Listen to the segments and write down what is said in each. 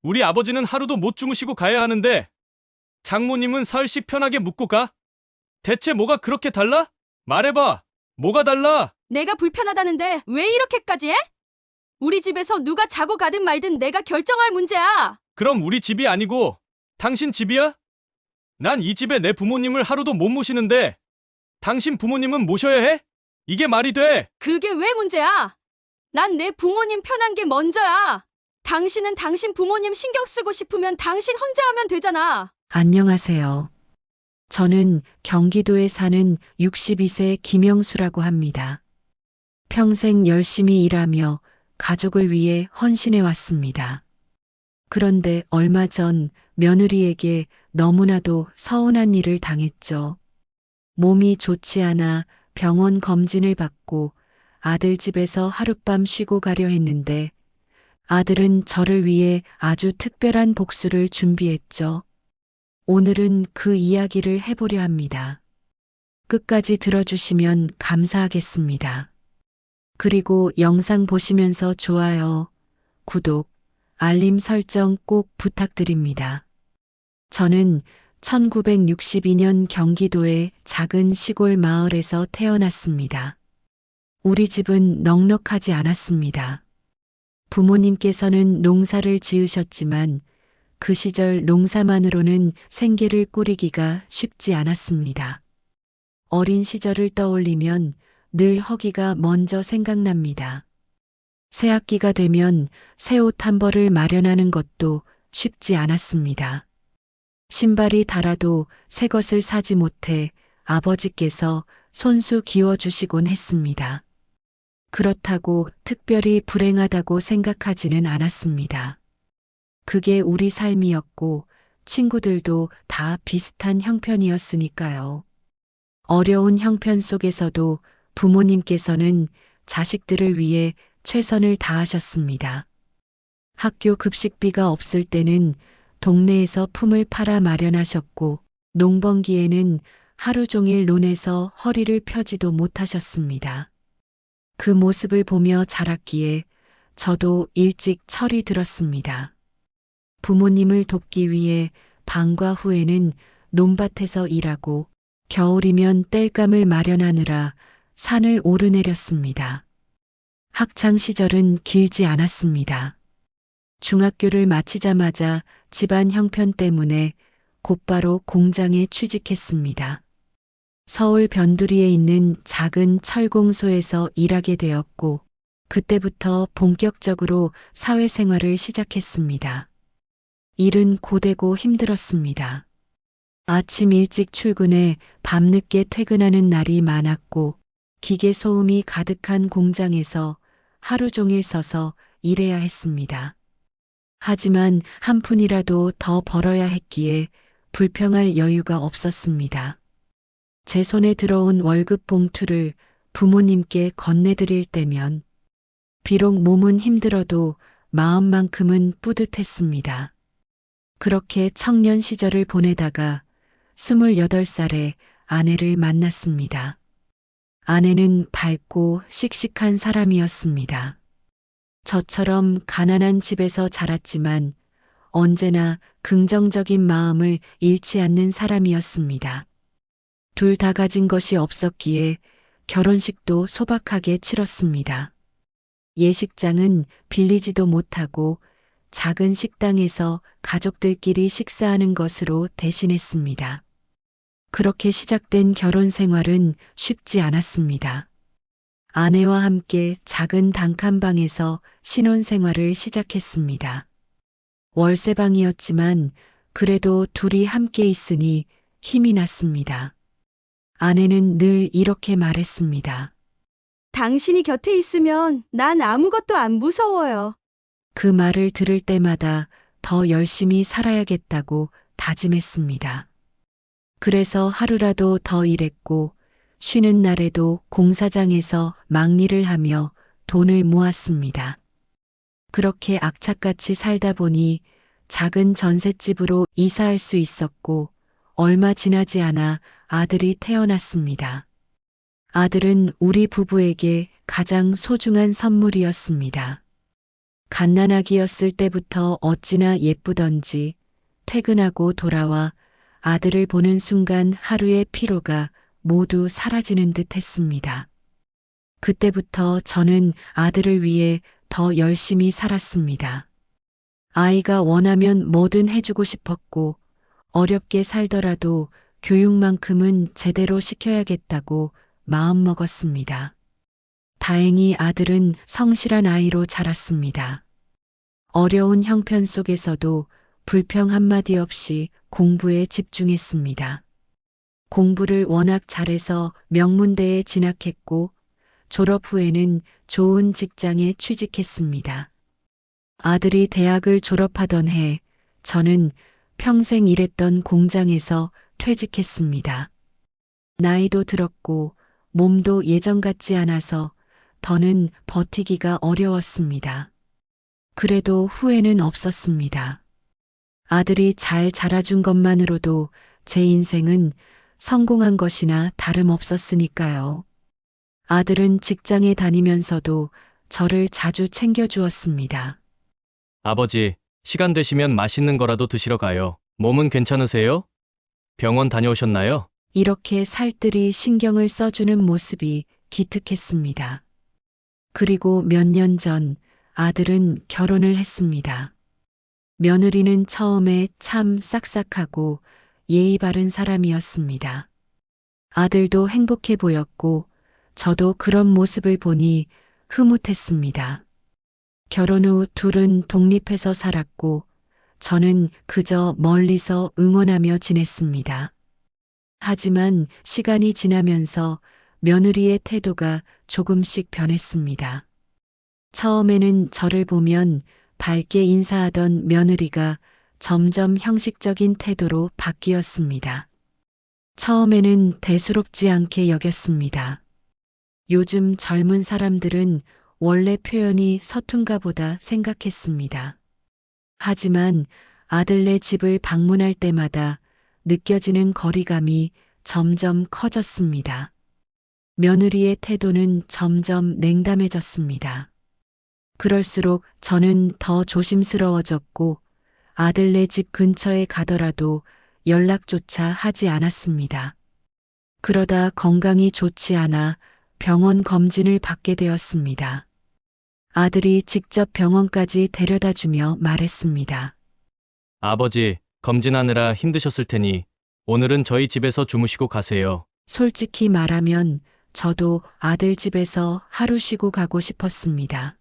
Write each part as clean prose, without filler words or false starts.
우리 아버지는 하루도 못 주무시고 가야 하는데 장모님은 사흘씩 편하게 묵고 가? 대체 뭐가 그렇게 달라? 말해봐. 뭐가 달라? 내가 불편하다는데 왜 이렇게까지 해? 우리 집에서 누가 자고 가든 말든 내가 결정할 문제야. 그럼 우리 집이 아니고 당신 집이야? 난 이 집에 내 부모님을 하루도 못 모시는데 당신 부모님은 모셔야 해? 이게 말이 돼? 그게 왜 문제야? 난 내 부모님 편한 게 먼저야. 당신은 당신 부모님 신경 쓰고 싶으면 당신 혼자 하면 되잖아. 안녕하세요. 저는 경기도에 사는 62세 김영수라고 합니다. 평생 열심히 일하며 가족을 위해 헌신해 왔습니다. 그런데 얼마 전 며느리에게 너무나도 서운한 일을 당했죠. 몸이 좋지 않아 병원 검진을 받고 아들 집에서 하룻밤 쉬고 가려 했는데 아들은 저를 위해 아주 특별한 복수를 준비했죠. 오늘은 그 이야기를 해보려 합니다. 끝까지 들어주시면 감사하겠습니다. 그리고 영상 보시면서 좋아요, 구독, 알림 설정 꼭 부탁드립니다. 저는 1962년 경기도의 작은 시골 마을에서 태어났습니다. 우리 집은 넉넉하지 않았습니다. 부모님께서는 농사를 지으셨지만 그 시절 농사만으로는 생계를 꾸리기가 쉽지 않았습니다. 어린 시절을 떠올리면 늘 허기가 먼저 생각납니다. 새학기가 되면 새 옷 한 벌을 마련하는 것도 쉽지 않았습니다. 신발이 닳아도 새 것을 사지 못해 아버지께서 손수 기워주시곤 했습니다. 그렇다고 특별히 불행하다고 생각하지는 않았습니다. 그게 우리 삶이었고 친구들도 다 비슷한 형편이었으니까요. 어려운 형편 속에서도 부모님께서는 자식들을 위해 최선을 다하셨습니다. 학교 급식비가 없을 때는 동네에서 품을 팔아 마련하셨고 농번기에는 하루 종일 논에서 허리를 펴지도 못하셨습니다. 그 모습을 보며 자랐기에 저도 일찍 철이 들었습니다. 부모님을 돕기 위해 방과 후에는 논밭에서 일하고 겨울이면 땔감을 마련하느라 산을 오르내렸습니다. 학창 시절은 길지 않았습니다. 중학교를 마치자마자 집안 형편 때문에 곧바로 공장에 취직했습니다. 서울 변두리에 있는 작은 철공소에서 일하게 되었고 그때부터 본격적으로 사회생활을 시작했습니다. 일은 고되고 힘들었습니다. 아침 일찍 출근해 밤늦게 퇴근하는 날이 많았고 기계 소음이 가득한 공장에서 하루 종일 서서 일해야 했습니다. 하지만 한 푼이라도 더 벌어야 했기에 불평할 여유가 없었습니다. 제 손에 들어온 월급 봉투를 부모님께 건네드릴 때면 비록 몸은 힘들어도 마음만큼은 뿌듯했습니다. 그렇게 청년 시절을 보내다가 28살에 아내를 만났습니다. 아내는 밝고 씩씩한 사람이었습니다. 저처럼 가난한 집에서 자랐지만 언제나 긍정적인 마음을 잃지 않는 사람이었습니다. 둘 다 가진 것이 없었기에 결혼식도 소박하게 치렀습니다. 예식장은 빌리지도 못하고 작은 식당에서 가족들끼리 식사하는 것으로 대신했습니다. 그렇게 시작된 결혼 생활은 쉽지 않았습니다. 아내와 함께 작은 단칸방에서 신혼 생활을 시작했습니다. 월세방이었지만 그래도 둘이 함께 있으니 힘이 났습니다. 아내는 늘 이렇게 말했습니다. 당신이 곁에 있으면 난 아무것도 안 무서워요. 그 말을 들을 때마다 더 열심히 살아야겠다고 다짐했습니다. 그래서 하루라도 더 일했고 쉬는 날에도 공사장에서 막일을 하며 돈을 모았습니다. 그렇게 악착같이 살다 보니 작은 전셋집으로 이사할 수 있었고 얼마 지나지 않아 아들이 태어났습니다. 아들은 우리 부부에게 가장 소중한 선물이었습니다. 갓난아기였을 때부터 어찌나 예쁘던지 퇴근하고 돌아와 아들을 보는 순간 하루의 피로가 모두 사라지는 듯 했습니다. 그때부터 저는 아들을 위해 더 열심히 살았습니다. 아이가 원하면 뭐든 해주고 싶었고 어렵게 살더라도 교육만큼은 제대로 시켜야겠다고 마음먹었습니다. 다행히 아들은 성실한 아이로 자랐습니다. 어려운 형편 속에서도 불평 한마디 없이 공부에 집중했습니다. 공부를 워낙 잘해서 명문대에 진학했고 졸업 후에는 좋은 직장에 취직했습니다. 아들이 대학을 졸업하던 해 저는 평생 일했던 공장에서 퇴직했습니다. 나이도 들었고 몸도 예전 같지 않아서 더는 버티기가 어려웠습니다. 그래도 후회는 없었습니다. 아들이 잘 자라준 것만으로도 제 인생은 성공한 것이나 다름없었으니까요. 아들은 직장에 다니면서도 저를 자주 챙겨주었습니다. 아버지, 시간 되시면 맛있는 거라도 드시러 가요. 몸은 괜찮으세요? 병원 다녀오셨나요? 이렇게 살뜰히 신경을 써주는 모습이 기특했습니다. 그리고 몇 년 전 아들은 결혼을 했습니다. 며느리는 처음에 참 싹싹하고 예의 바른 사람이었습니다. 아들도 행복해 보였고 저도 그런 모습을 보니 흐뭇했습니다. 결혼 후 둘은 독립해서 살았고 저는 그저 멀리서 응원하며 지냈습니다. 하지만 시간이 지나면서 며느리의 태도가 조금씩 변했습니다. 처음에는 저를 보면 밝게 인사하던 며느리가 점점 형식적인 태도로 바뀌었습니다. 처음에는 대수롭지 않게 여겼습니다. 요즘 젊은 사람들은 원래 표현이 서툰가 보다 생각했습니다. 하지만 아들네 집을 방문할 때마다 느껴지는 거리감이 점점 커졌습니다. 며느리의 태도는 점점 냉담해졌습니다. 그럴수록 저는 더 조심스러워졌고 아들네 집 근처에 가더라도 연락조차 하지 않았습니다. 그러다 건강이 좋지 않아 병원 검진을 받게 되었습니다. 아들이 직접 병원까지 데려다 주며 말했습니다. 아버지, 검진하느라 힘드셨을 테니 오늘은 저희 집에서 주무시고 가세요. 솔직히 말하면 저도 아들 집에서 하루 쉬고 가고 싶었습니다.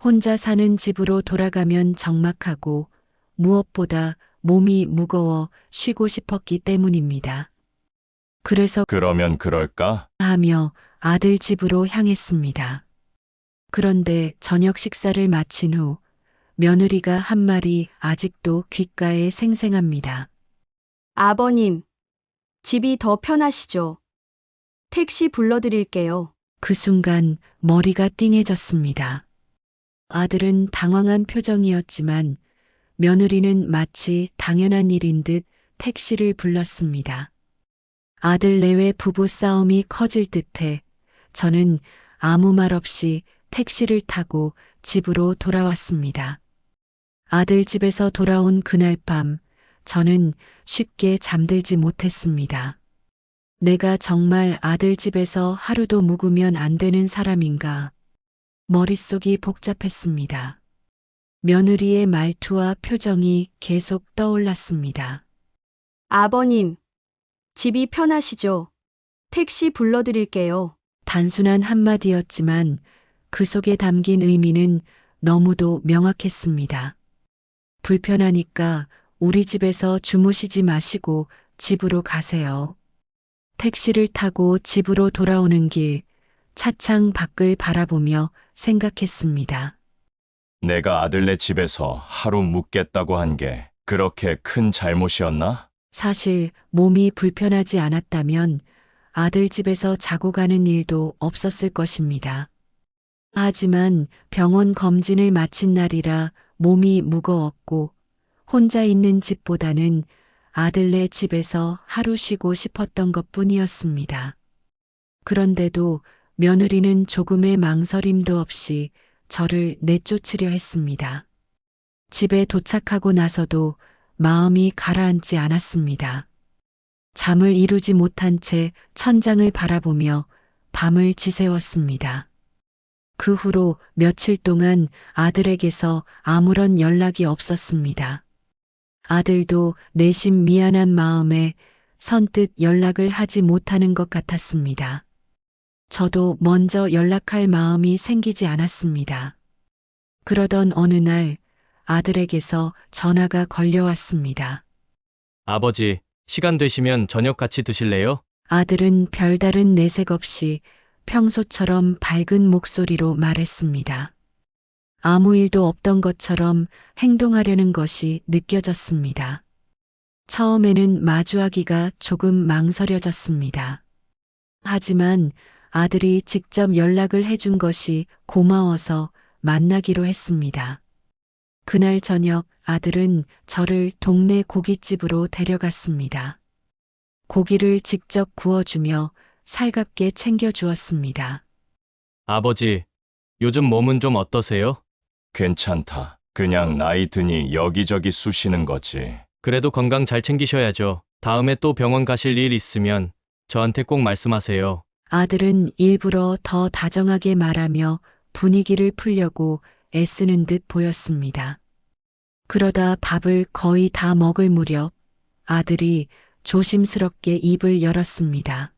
혼자 사는 집으로 돌아가면 적막하고 무엇보다 몸이 무거워 쉬고 싶었기 때문입니다. 그래서 그러면 그럴까? 하며 아들 집으로 향했습니다. 그런데 저녁 식사를 마친 후 며느리가 한 말이 아직도 귓가에 생생합니다. 아버님, 집이 더 편하시죠? 택시 불러드릴게요. 그 순간 머리가 띵해졌습니다. 아들은 당황한 표정이었지만 며느리는 마치 당연한 일인 듯 택시를 불렀습니다. 아들 내외 부부 싸움이 커질 듯해 저는 아무 말 없이 택시를 타고 집으로 돌아왔습니다. 아들 집에서 돌아온 그날 밤 저는 쉽게 잠들지 못했습니다. 내가 정말 아들 집에서 하루도 묵으면 안 되는 사람인가? 머릿속이 복잡했습니다. 며느리의 말투와 표정이 계속 떠올랐습니다. 아버님, 집이 편하시죠? 택시 불러드릴게요. 단순한 한마디였지만 그 속에 담긴 의미는 너무도 명확했습니다. 불편하니까 우리 집에서 주무시지 마시고 집으로 가세요. 택시를 타고 집으로 돌아오는 길, 차창 밖을 바라보며 생각했습니다. 내가 아들네 집에서 하루 묵겠다고 한 게 그렇게 큰 잘못이었나? 사실 몸이 불편하지 않았다면 아들 집에서 자고 가는 일도 없었을 것입니다. 하지만 병원 검진을 마친 날이라 몸이 무거웠고 혼자 있는 집보다는 아들네 집에서 하루 쉬고 싶었던 것뿐이었습니다. 그런데도 며느리는 조금의 망설임도 없이 저를 내쫓으려 했습니다. 집에 도착하고 나서도 마음이 가라앉지 않았습니다. 잠을 이루지 못한 채 천장을 바라보며 밤을 지새웠습니다. 그 후로 며칠 동안 아들에게서 아무런 연락이 없었습니다. 아들도 내심 미안한 마음에 선뜻 연락을 하지 못하는 것 같았습니다. 저도 먼저 연락할 마음이 생기지 않았습니다. 그러던 어느 날 아들에게서 전화가 걸려왔습니다. 아버지, 시간 되시면 저녁 같이 드실래요? 아들은 별다른 내색 없이 평소처럼 밝은 목소리로 말했습니다. 아무 일도 없던 것처럼 행동하려는 것이 느껴졌습니다. 처음에는 마주하기가 조금 망설여졌습니다. 하지만 아들이 직접 연락을 해준 것이 고마워서 만나기로 했습니다. 그날 저녁 아들은 저를 동네 고깃집으로 데려갔습니다. 고기를 직접 구워주며 살갑게 챙겨주었습니다. 아버지, 요즘 몸은 좀 어떠세요? 괜찮다. 그냥 나이 드니 여기저기 쑤시는 거지. 그래도 건강 잘 챙기셔야죠. 다음에 또 병원 가실 일 있으면 저한테 꼭 말씀하세요. 아들은 일부러 더 다정하게 말하며 분위기를 풀려고 애쓰는 듯 보였습니다. 그러다 밥을 거의 다 먹을 무렵 아들이 조심스럽게 입을 열었습니다.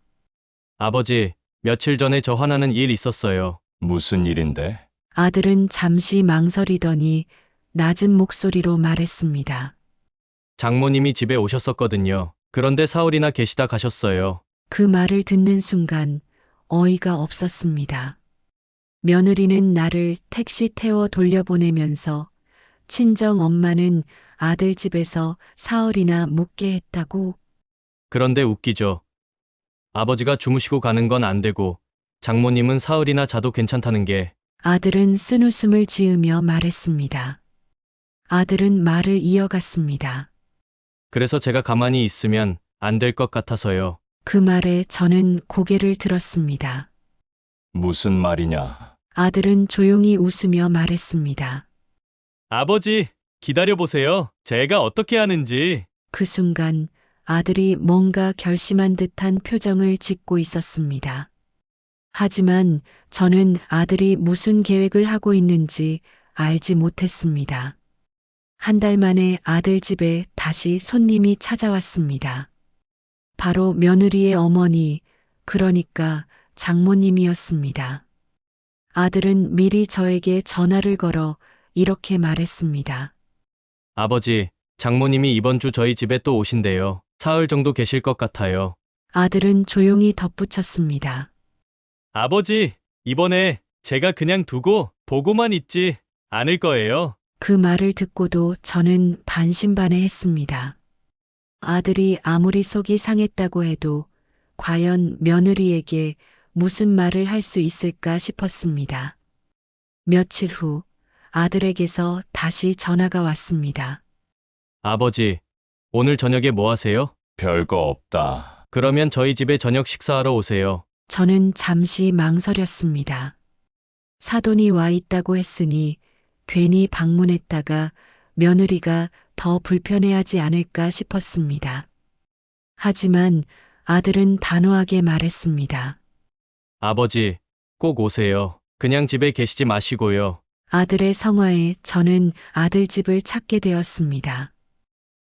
아버지, 며칠 전에 저 화나는 일 있었어요. 무슨 일인데? 아들은 잠시 망설이더니 낮은 목소리로 말했습니다. 장모님이 집에 오셨었거든요. 그런데 사흘이나 계시다 가셨어요. 그 말을 듣는 순간 어이가 없었습니다. 며느리는 나를 택시 태워 돌려보내면서 친정 엄마는 아들 집에서 사흘이나 묵게 했다고. 그런데 웃기죠. 아버지가 주무시고 가는 건 안 되고 장모님은 사흘이나 자도 괜찮다는 게. 아들은 쓴웃음을 지으며 말했습니다. 아들은 말을 이어갔습니다. 그래서 제가 가만히 있으면 안 될 것 같아서요. 그 말에 저는 고개를 들었습니다. 무슨 말이냐? 아들은 조용히 웃으며 말했습니다. 아버지, 기다려보세요. 제가 어떻게 하는지. 그 순간 아들이 뭔가 결심한 듯한 표정을 짓고 있었습니다. 하지만 저는 아들이 무슨 계획을 하고 있는지 알지 못했습니다. 한 달 만에 아들 집에 다시 손님이 찾아왔습니다. 바로 며느리의 어머니, 그러니까 장모님이었습니다. 아들은 미리 저에게 전화를 걸어 이렇게 말했습니다. 아버지, 장모님이 이번 주 저희 집에 또 오신대요. 사흘 정도 계실 것 같아요. 아들은 조용히 덧붙였습니다. 아버지, 이번에 제가 그냥 두고 보고만 있지 않을 거예요. 그 말을 듣고도 저는 반신반의했습니다. 아들이 아무리 속이 상했다고 해도 과연 며느리에게 무슨 말을 할 수 있을까 싶었습니다. 며칠 후 아들에게서 다시 전화가 왔습니다. 아버지, 오늘 저녁에 뭐 하세요? 별거 없다. 그러면 저희 집에 저녁 식사하러 오세요. 저는 잠시 망설였습니다. 사돈이 와 있다고 했으니 괜히 방문했다가 며느리가 더 불편해하지 않을까 싶었습니다. 하지만 아들은 단호하게 말했습니다. 아버지, 꼭 오세요. 그냥 집에 계시지 마시고요. 아들의 성화에 저는 아들 집을 찾게 되었습니다.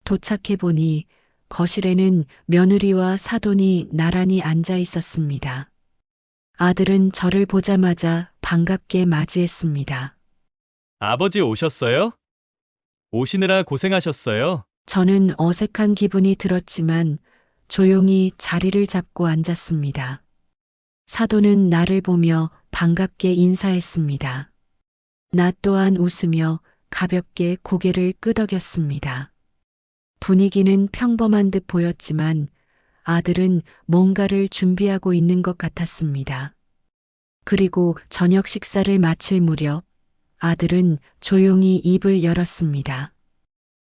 도착해보니 거실에는 며느리와 사돈이 나란히 앉아 있었습니다. 아들은 저를 보자마자 반갑게 맞이했습니다. 아버지 오셨어요? 오시느라 고생하셨어요. 저는 어색한 기분이 들었지만 조용히 자리를 잡고 앉았습니다. 사돈은 나를 보며 반갑게 인사했습니다. 나 또한 웃으며 가볍게 고개를 끄덕였습니다. 분위기는 평범한 듯 보였지만 아들은 뭔가를 준비하고 있는 것 같았습니다. 그리고 저녁 식사를 마칠 무렵 아들은 조용히 입을 열었습니다.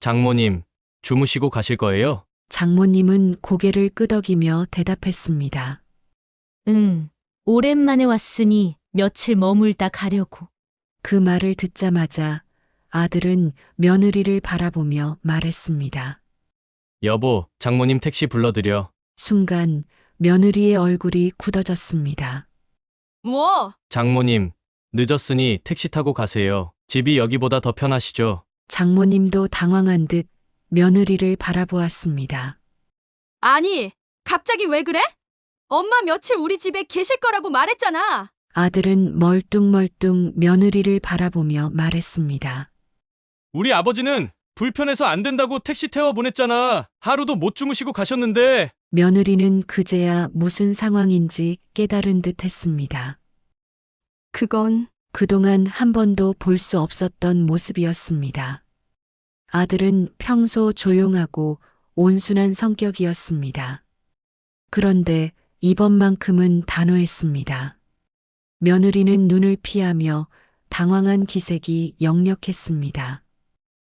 장모님, 주무시고 가실 거예요? 장모님은 고개를 끄덕이며 대답했습니다. 응, 오랜만에 왔으니 며칠 머물다 가려고. 그 말을 듣자마자 아들은 며느리를 바라보며 말했습니다. 여보, 장모님 택시 불러드려. 순간 며느리의 얼굴이 굳어졌습니다. 뭐? 장모님, 늦었으니 택시 타고 가세요. 집이 여기보다 더 편하시죠? 장모님도 당황한 듯 며느리를 바라보았습니다. 아니, 갑자기 왜 그래? 엄마 며칠 우리 집에 계실 거라고 말했잖아. 아들은 멀뚱멀뚱 며느리를 바라보며 말했습니다. 우리 아버지는 불편해서 안 된다고 택시 태워 보냈잖아. 하루도 못 주무시고 가셨는데. 며느리는 그제야 무슨 상황인지 깨달은 듯 했습니다. 그건 그동안 한 번도 볼 수 없었던 모습이었습니다. 아들은 평소 조용하고 온순한 성격이었습니다. 그런데 이번만큼은 단호했습니다. 며느리는 눈을 피하며 당황한 기색이 역력했습니다.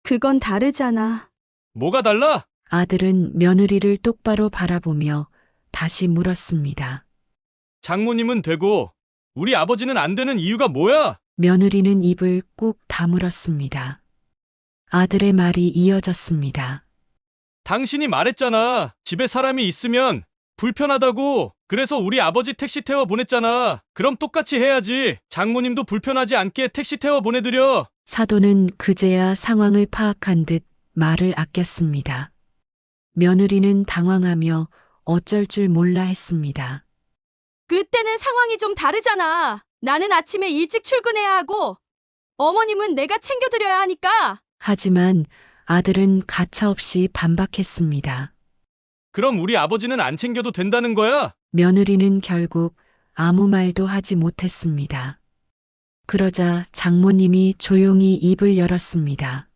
그건 다르잖아. 뭐가 달라? 아들은 며느리를 똑바로 바라보며 다시 물었습니다. 장모님은 되고 우리 아버지는 안 되는 이유가 뭐야? 며느리는 입을 꾹 다물었습니다. 아들의 말이 이어졌습니다. 당신이 말했잖아. 집에 사람이 있으면 불편하다고. 그래서 우리 아버지 택시 태워 보냈잖아. 그럼 똑같이 해야지. 장모님도 불편하지 않게 택시 태워 보내드려. 사돈은 그제야 상황을 파악한 듯 말을 아꼈습니다. 며느리는 당황하며 어쩔 줄 몰라 했습니다. 그때는 상황이 좀 다르잖아. 나는 아침에 일찍 출근해야 하고 어머님은 내가 챙겨드려야 하니까. 하지만 아들은 가차없이 반박했습니다. 그럼 우리 아버지는 안 챙겨도 된다는 거야? 며느리는 결국 아무 말도 하지 못했습니다. 그러자 장모님이 조용히 입을 열었습니다.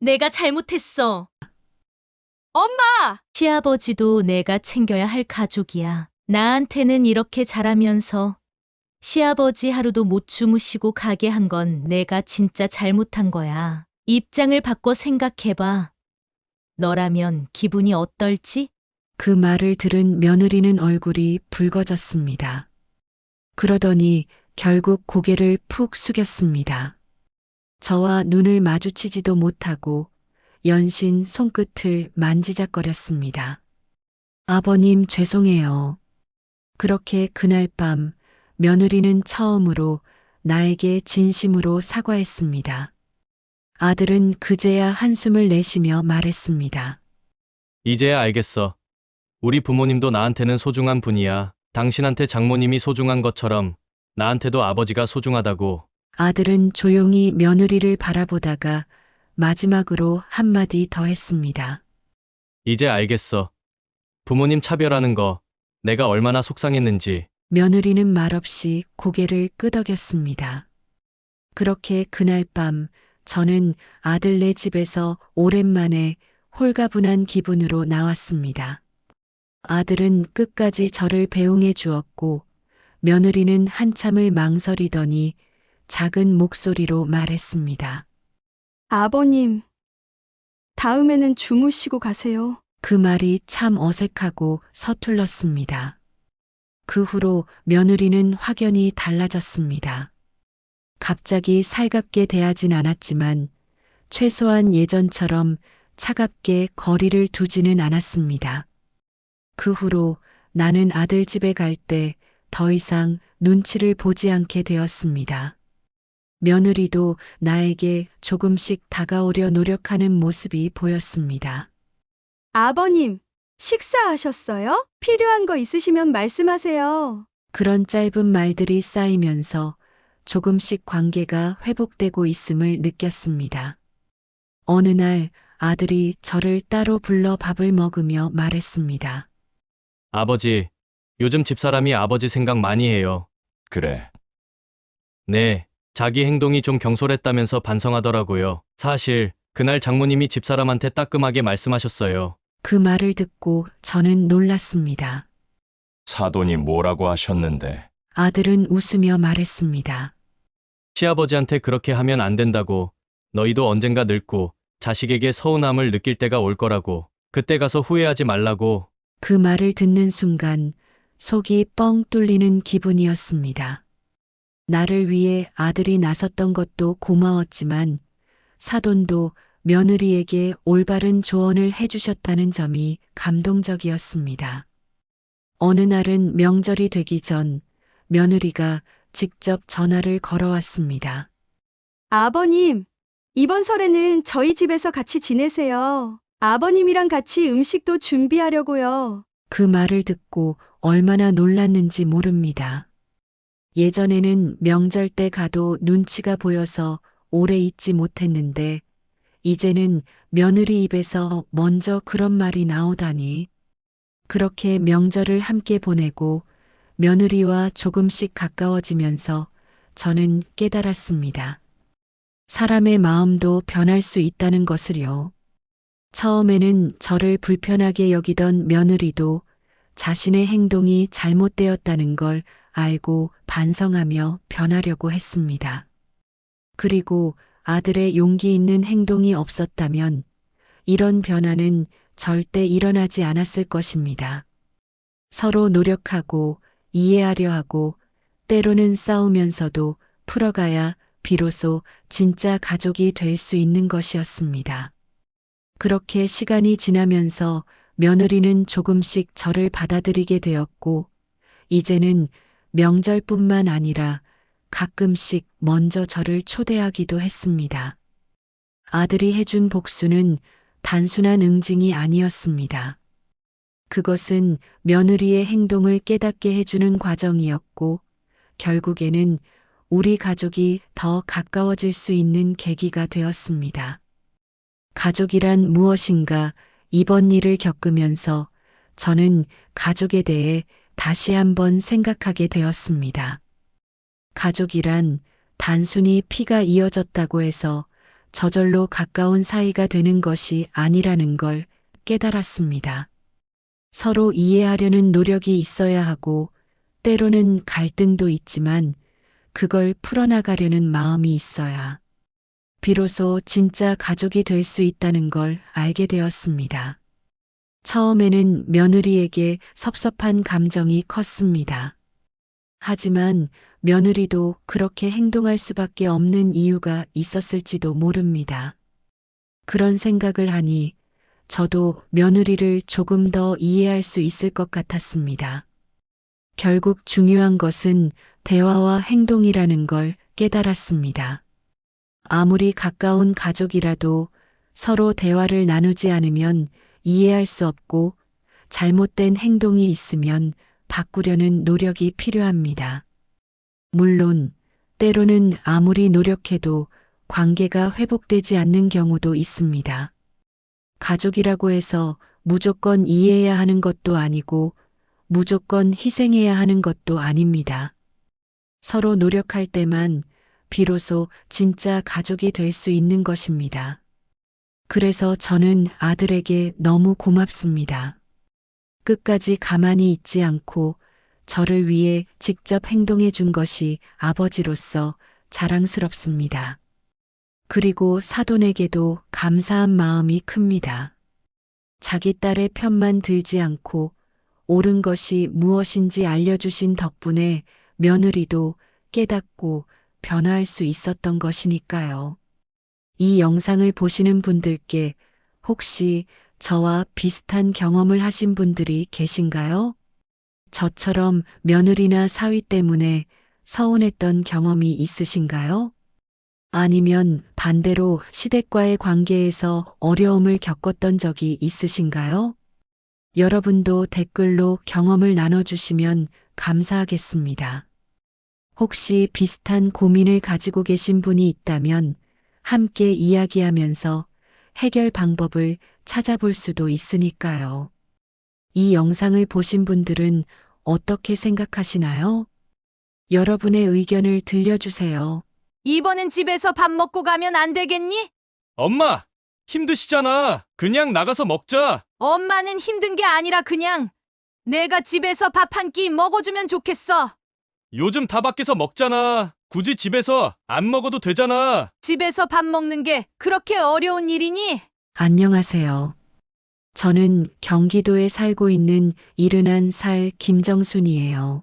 내가 잘못했어. 엄마! 시아버지도 내가 챙겨야 할 가족이야. 나한테는 이렇게 잘하면서 시아버지 하루도 못 주무시고 가게 한 건 내가 진짜 잘못한 거야. 입장을 바꿔 생각해봐. 너라면 기분이 어떨지? 그 말을 들은 며느리는 얼굴이 붉어졌습니다. 그러더니 결국 고개를 푹 숙였습니다. 저와 눈을 마주치지도 못하고 연신 손끝을 만지작거렸습니다. 아버님 죄송해요. 그렇게 그날 밤 며느리는 처음으로 나에게 진심으로 사과했습니다. 아들은 그제야 한숨을 내쉬며 말했습니다. 이제야 알겠어. 우리 부모님도 나한테는 소중한 분이야. 당신한테 장모님이 소중한 것처럼 나한테도 아버지가 소중하다고. 아들은 조용히 며느리를 바라보다가 마지막으로 한마디 더 했습니다. 이제 알겠어. 부모님 차별하는 거 내가 얼마나 속상했는지. 며느리는 말없이 고개를 끄덕였습니다. 그렇게 그날 밤 저는 아들네 집에서 오랜만에 홀가분한 기분으로 나왔습니다. 아들은 끝까지 저를 배웅해 주었고 며느리는 한참을 망설이더니 작은 목소리로 말했습니다. 아버님, 다음에는 주무시고 가세요. 그 말이 참 어색하고 서툴렀습니다. 그 후로 며느리는 확연히 달라졌습니다. 갑자기 살갑게 대하진 않았지만 최소한 예전처럼 차갑게 거리를 두지는 않았습니다. 그 후로 나는 아들 집에 갈 때 더 이상 눈치를 보지 않게 되었습니다. 며느리도 나에게 조금씩 다가오려 노력하는 모습이 보였습니다. 아버님, 식사하셨어요? 필요한 거 있으시면 말씀하세요. 그런 짧은 말들이 쌓이면서 조금씩 관계가 회복되고 있음을 느꼈습니다. 어느 날 아들이 저를 따로 불러 밥을 먹으며 말했습니다. 아버지, 요즘 집사람이 아버지 생각 많이 해요. 그래. 네, 자기 행동이 좀 경솔했다면서 반성하더라고요. 사실 그날 장모님이 집사람한테 따끔하게 말씀하셨어요. 그 말을 듣고 저는 놀랐습니다. 사돈이 뭐라고 하셨는데. 아들은 웃으며 말했습니다. 시아버지한테 그렇게 하면 안 된다고. 너희도 언젠가 늙고 자식에게 서운함을 느낄 때가 올 거라고. 그때 가서 후회하지 말라고. 그 말을 듣는 순간 속이 뻥 뚫리는 기분이었습니다. 나를 위해 아들이 나섰던 것도 고마웠지만 사돈도 며느리에게 올바른 조언을 해주셨다는 점이 감동적이었습니다. 어느 날은 명절이 되기 전 며느리가 직접 전화를 걸어왔습니다. 아버님, 이번 설에는 저희 집에서 같이 지내세요. 아버님이랑 같이 음식도 준비하려고요. 그 말을 듣고 얼마나 놀랐는지 모릅니다. 예전에는 명절 때 가도 눈치가 보여서 오래 있지 못했는데 이제는 며느리 입에서 먼저 그런 말이 나오다니. 그렇게 명절을 함께 보내고 며느리와 조금씩 가까워지면서 저는 깨달았습니다. 사람의 마음도 변할 수 있다는 것을요. 처음에는 저를 불편하게 여기던 며느리도 자신의 행동이 잘못되었다는 걸 알고 반성하며 변하려고 했습니다. 그리고 아들의 용기 있는 행동이 없었다면 이런 변화는 절대 일어나지 않았을 것입니다. 서로 노력하고 이해하려 하고 때로는 싸우면서도 풀어가야 비로소 진짜 가족이 될 수 있는 것이었습니다. 그렇게 시간이 지나면서 며느리는 조금씩 저를 받아들이게 되었고, 이제는 명절뿐만 아니라 가끔씩 먼저 저를 초대하기도 했습니다. 아들이 해준 복수는 단순한 응징이 아니었습니다. 그것은 며느리의 행동을 깨닫게 해주는 과정이었고, 결국에는 우리 가족이 더 가까워질 수 있는 계기가 되었습니다. 가족이란 무엇인가 이번 일을 겪으면서 저는 가족에 대해 다시 한번 생각하게 되었습니다. 가족이란 단순히 피가 이어졌다고 해서 저절로 가까운 사이가 되는 것이 아니라는 걸 깨달았습니다. 서로 이해하려는 노력이 있어야 하고 때로는 갈등도 있지만 그걸 풀어나가려는 마음이 있어야 비로소 진짜 가족이 될 수 있다는 걸 알게 되었습니다. 처음에는 며느리에게 섭섭한 감정이 컸습니다. 하지만 며느리도 그렇게 행동할 수밖에 없는 이유가 있었을지도 모릅니다. 그런 생각을 하니 저도 며느리를 조금 더 이해할 수 있을 것 같았습니다. 결국 중요한 것은 대화와 행동이라는 걸 깨달았습니다. 아무리 가까운 가족이라도 서로 대화를 나누지 않으면 이해할 수 없고 잘못된 행동이 있으면 바꾸려는 노력이 필요합니다. 물론 때로는 아무리 노력해도 관계가 회복되지 않는 경우도 있습니다. 가족이라고 해서 무조건 이해해야 하는 것도 아니고 무조건 희생해야 하는 것도 아닙니다. 서로 노력할 때만 비로소 진짜 가족이 될 수 있는 것입니다. 그래서 저는 아들에게 너무 고맙습니다. 끝까지 가만히 있지 않고 저를 위해 직접 행동해 준 것이 아버지로서 자랑스럽습니다. 그리고 사돈에게도 감사한 마음이 큽니다. 자기 딸의 편만 들지 않고 옳은 것이 무엇인지 알려주신 덕분에 며느리도 깨닫고 변화할 수 있었던 것이니까요. 이 영상을 보시는 분들께 혹시 저와 비슷한 경험을 하신 분들이 계신가요? 저처럼 며느리나 사위 때문에 서운했던 경험이 있으신가요? 아니면 반대로 시댁과의 관계에서 어려움을 겪었던 적이 있으신가요? 여러분도 댓글로 경험을 나눠주시면 감사하겠습니다. 혹시 비슷한 고민을 가지고 계신 분이 있다면 함께 이야기하면서 해결 방법을 찾아볼 수도 있으니까요. 이 영상을 보신 분들은 어떻게 생각하시나요? 여러분의 의견을 들려주세요. 이번엔 집에서 밥 먹고 가면 안 되겠니? 엄마, 힘드시잖아. 그냥 나가서 먹자. 엄마는 힘든 게 아니라 그냥 내가 집에서 밥 한 끼 먹어주면 좋겠어. 요즘 다 밖에서 먹잖아. 굳이 집에서 안 먹어도 되잖아. 집에서 밥 먹는 게 그렇게 어려운 일이니? 안녕하세요. 저는 경기도에 살고 있는 71살 김정순이에요.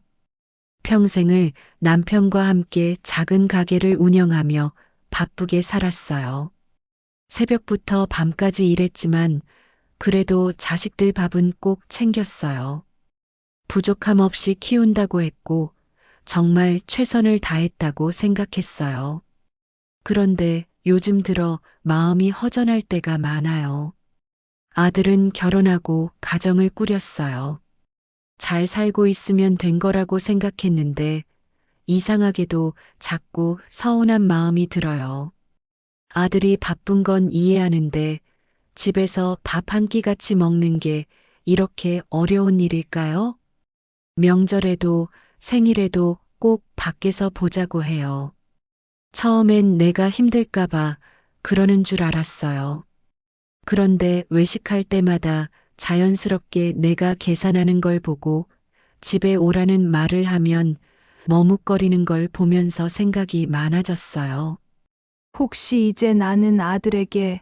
평생을 남편과 함께 작은 가게를 운영하며 바쁘게 살았어요. 새벽부터 밤까지 일했지만 그래도 자식들 밥은 꼭 챙겼어요. 부족함 없이 키운다고 했고 정말 최선을 다했다고 생각했어요. 그런데 요즘 들어 마음이 허전할 때가 많아요. 아들은 결혼하고 가정을 꾸렸어요. 잘 살고 있으면 된 거라고 생각했는데 이상하게도 자꾸 서운한 마음이 들어요. 아들이 바쁜 건 이해하는데 집에서 밥 한 끼 같이 먹는 게 이렇게 어려운 일일까요? 명절에도 생일에도 꼭 밖에서 보자고 해요. 처음엔 내가 힘들까봐 그러는 줄 알았어요. 그런데 외식할 때마다 자연스럽게 내가 계산하는 걸 보고 집에 오라는 말을 하면 머뭇거리는 걸 보면서 생각이 많아졌어요. 혹시 이제 나는 아들에게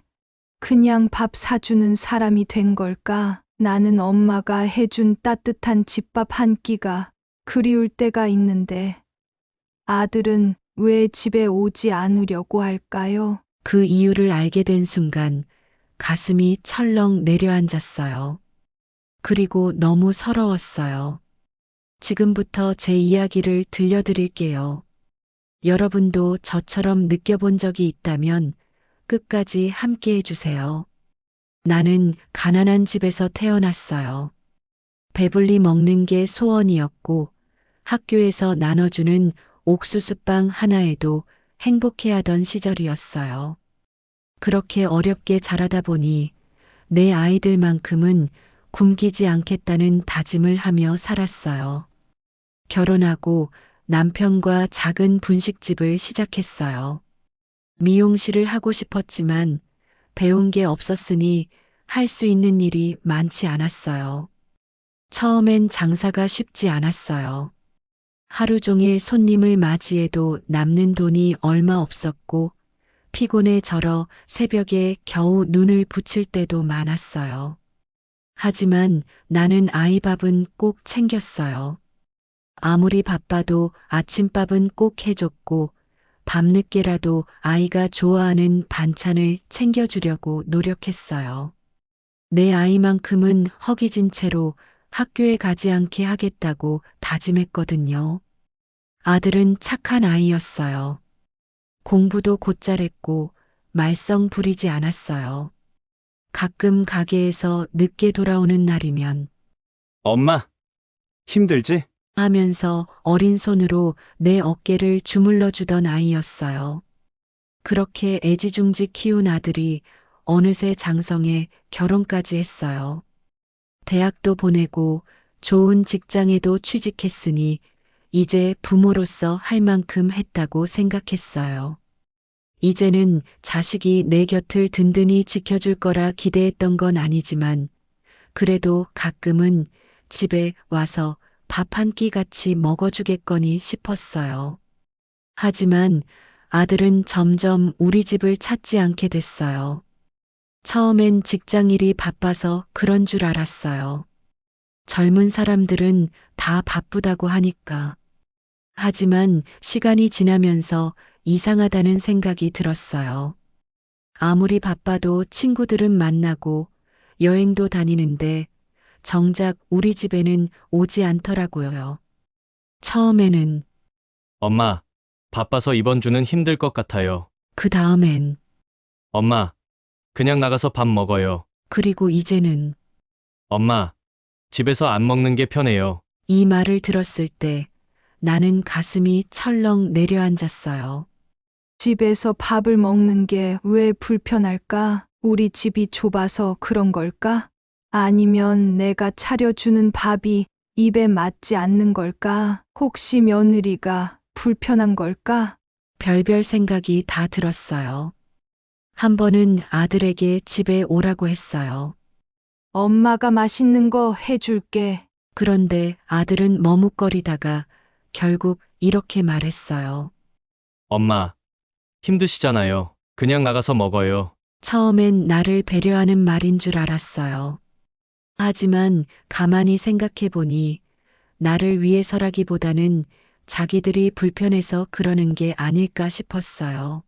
그냥 밥 사주는 사람이 된 걸까? 나는 엄마가 해준 따뜻한 집밥 한 끼가 그리울 때가 있는데 아들은 왜 집에 오지 않으려고 할까요? 그 이유를 알게 된 순간 가슴이 철렁 내려앉았어요. 그리고 너무 서러웠어요. 지금부터 제 이야기를 들려드릴게요. 여러분도 저처럼 느껴본 적이 있다면 끝까지 함께 해주세요. 나는 가난한 집에서 태어났어요. 배불리 먹는 게 소원이었고 학교에서 나눠주는 옥수수빵 하나에도 행복해하던 시절이었어요. 그렇게 어렵게 자라다 보니 내 아이들만큼은 굶기지 않겠다는 다짐을 하며 살았어요. 결혼하고 남편과 작은 분식집을 시작했어요. 미용실을 하고 싶었지만 배운 게 없었으니 할 수 있는 일이 많지 않았어요. 처음엔 장사가 쉽지 않았어요. 하루 종일 손님을 맞이해도 남는 돈이 얼마 없었고 피곤에 절어 새벽에 겨우 눈을 붙일 때도 많았어요. 하지만 나는 아이 밥은 꼭 챙겼어요. 아무리 바빠도 아침밥은 꼭 해줬고 밤늦게라도 아이가 좋아하는 반찬을 챙겨주려고 노력했어요. 내 아이만큼은 허기진 채로 학교에 가지 않게 하겠다고 다짐했거든요. 아들은 착한 아이였어요. 공부도 곧잘했고 말썽 부리지 않았어요. 가끔 가게에서 늦게 돌아오는 날이면 엄마, 힘들지? 하면서 어린 손으로 내 어깨를 주물러 주던 아이였어요. 그렇게 애지중지 키운 아들이 어느새 장성에 결혼까지 했어요. 대학도 보내고 좋은 직장에도 취직했으니 이제 부모로서 할 만큼 했다고 생각했어요. 이제는 자식이 내 곁을 든든히 지켜줄 거라 기대했던 건 아니지만 그래도 가끔은 집에 와서 밥 한 끼 같이 먹어주겠거니 싶었어요. 하지만 아들은 점점 우리 집을 찾지 않게 됐어요. 처음엔 직장일이 바빠서 그런 줄 알았어요. 젊은 사람들은 다 바쁘다고 하니까. 하지만 시간이 지나면서 이상하다는 생각이 들었어요. 아무리 바빠도 친구들은 만나고 여행도 다니는데 정작 우리 집에는 오지 않더라고요. 처음에는, 엄마, 바빠서 이번 주는 힘들 것 같아요. 그 다음엔, 엄마, 그냥 나가서 밥 먹어요. 그리고 이제는 엄마, 집에서 안 먹는 게 편해요. 이 말을 들었을 때 나는 가슴이 철렁 내려앉았어요. 집에서 밥을 먹는 게 왜 불편할까? 우리 집이 좁아서 그런 걸까? 아니면 내가 차려주는 밥이 입에 맞지 않는 걸까? 혹시 며느리가 불편한 걸까? 별별 생각이 다 들었어요. 한 번은 아들에게 집에 오라고 했어요. 엄마가 맛있는 거 해줄게. 그런데 아들은 머뭇거리다가 결국 이렇게 말했어요. 엄마, 힘드시잖아요. 그냥 나가서 먹어요. 처음엔 나를 배려하는 말인 줄 알았어요. 하지만 가만히 생각해 보니 나를 위해서라기보다는 자기들이 불편해서 그러는 게 아닐까 싶었어요.